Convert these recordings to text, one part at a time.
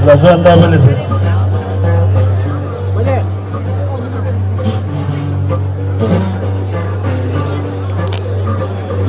la zanda belete.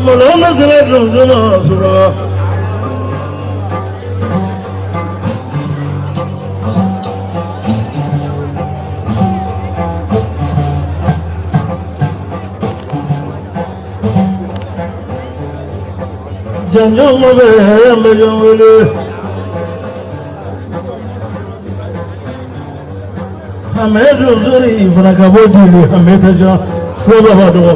Molona sele dunzuna suba. Janjong mabe ambe jongwele. Hamedu zuri franakabodi li hamedaja foba badwa.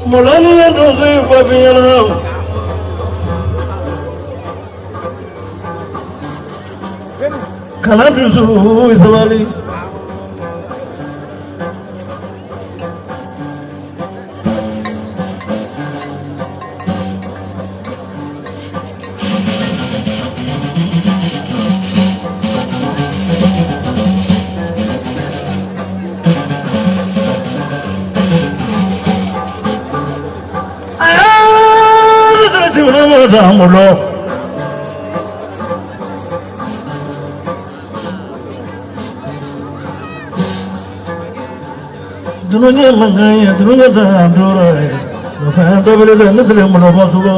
Molani ya dozi babiyana. Kana dusu isawali. Mulo dunia mangaya dunia dandora saya tak boleh dengar selain mulo masuk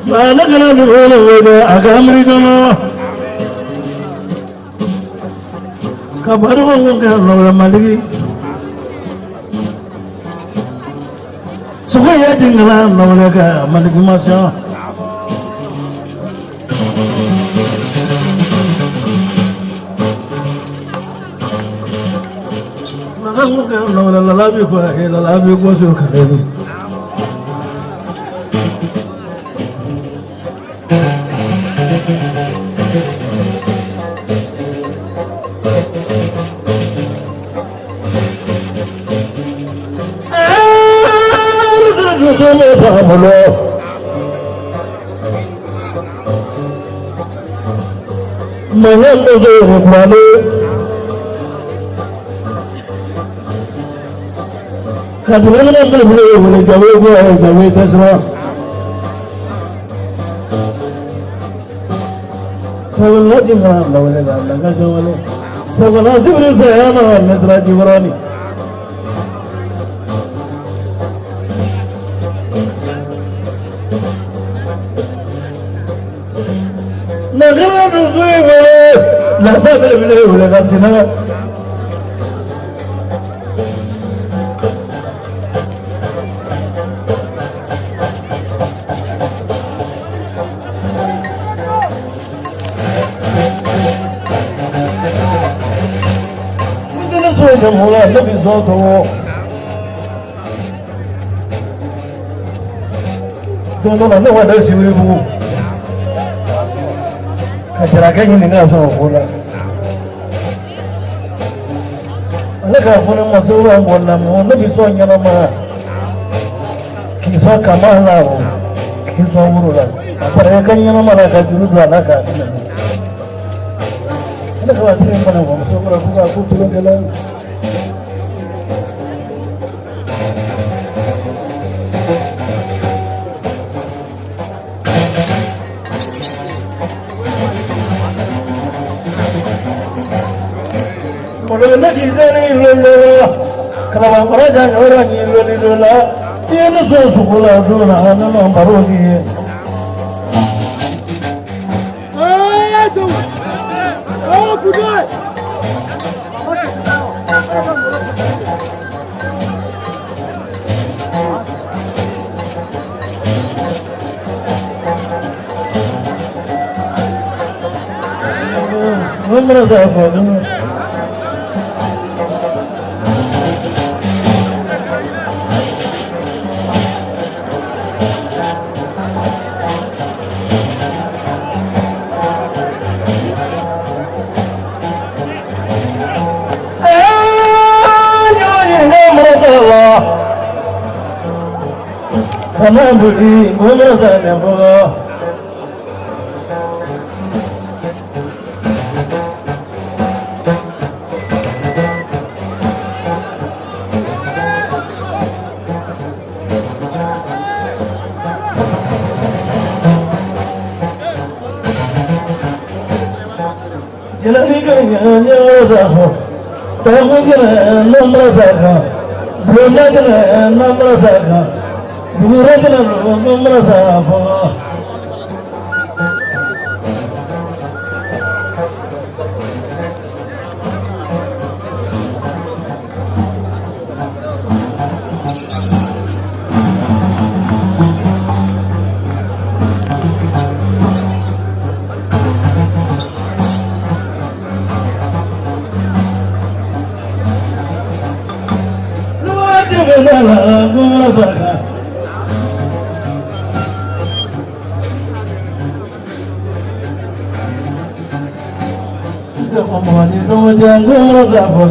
mana kena dulu agak mereka kabar orang kalau maliki suka ya tinggalan mereka maliki masya kalau lalabi gua suka ini Mengenai zohor malu, kabulan apa boleh jawab terserah. Kalau lagi mana boleh dah jawab. Sebenarnya sih saya mana mesra jiwarani. Negara dulu boleh, nasa boleh kasih nak. Mungkin tu semula lebih jauh. Dulu mana ada siapa? Kacarakan ini nggak sama bola. Mereka pun masuk orang bola, mana bisa nyala kisah kamar lah, kisah urusan. Apa mereka nyala mereka juru dua nak kan? Mereka masih mana masuk orang aku turun jalan. Kalau nak jadi lola, kalau orang jangan orang ini lola, dia nak sekolah lola, anak baru ni. Oh, good. Nomor saya Kamambuli Gumraza Nebuga Jalanika Nyazaho Tamugina Namrasaka Brunagina Namrasaka Durajana Namrasaka Namrasaka Mamani Zojan Namrasaka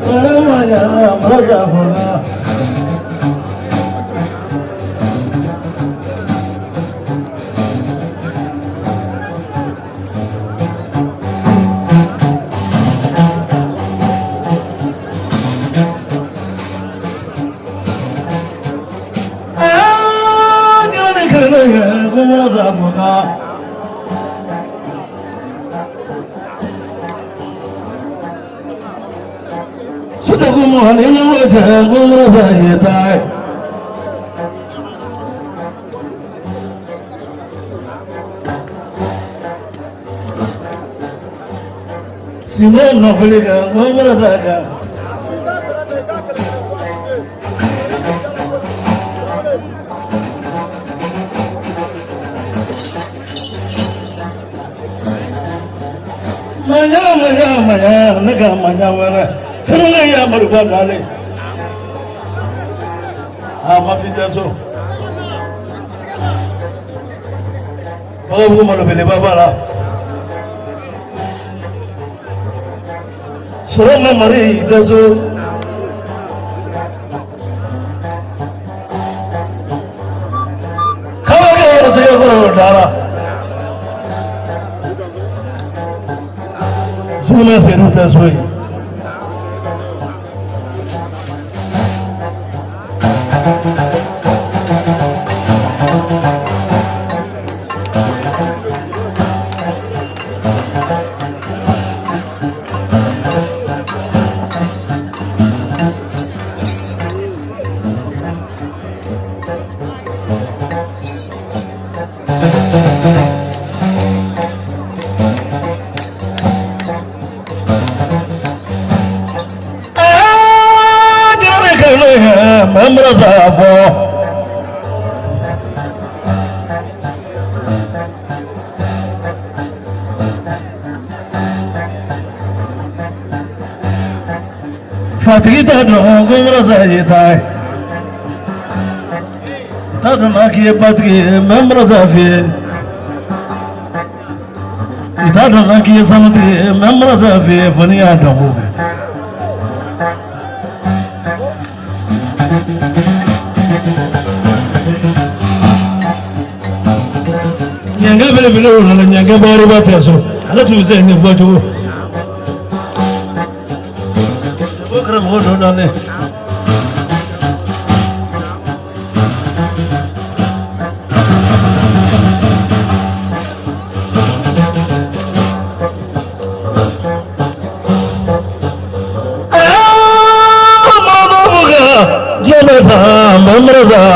Ramaya Namrasaka Simon Nofliga, Mamrasaka. Maya, Nagamanya, Serena Marubakale. Mafidaso. Babu Malabele Babala. Serena Marie Dazo. Kawaga Sayagoro Dara. Zuna Seruta Zui. Mamrasaka Fatita no Gumraza Tadamaki Patri Mamrasafi Itadamaki Samati Mamrasafi Fania Damu Nyanga below and Nyanga Bari Bataso. I let me say in the photo. Okram hold on there. Mamrasaka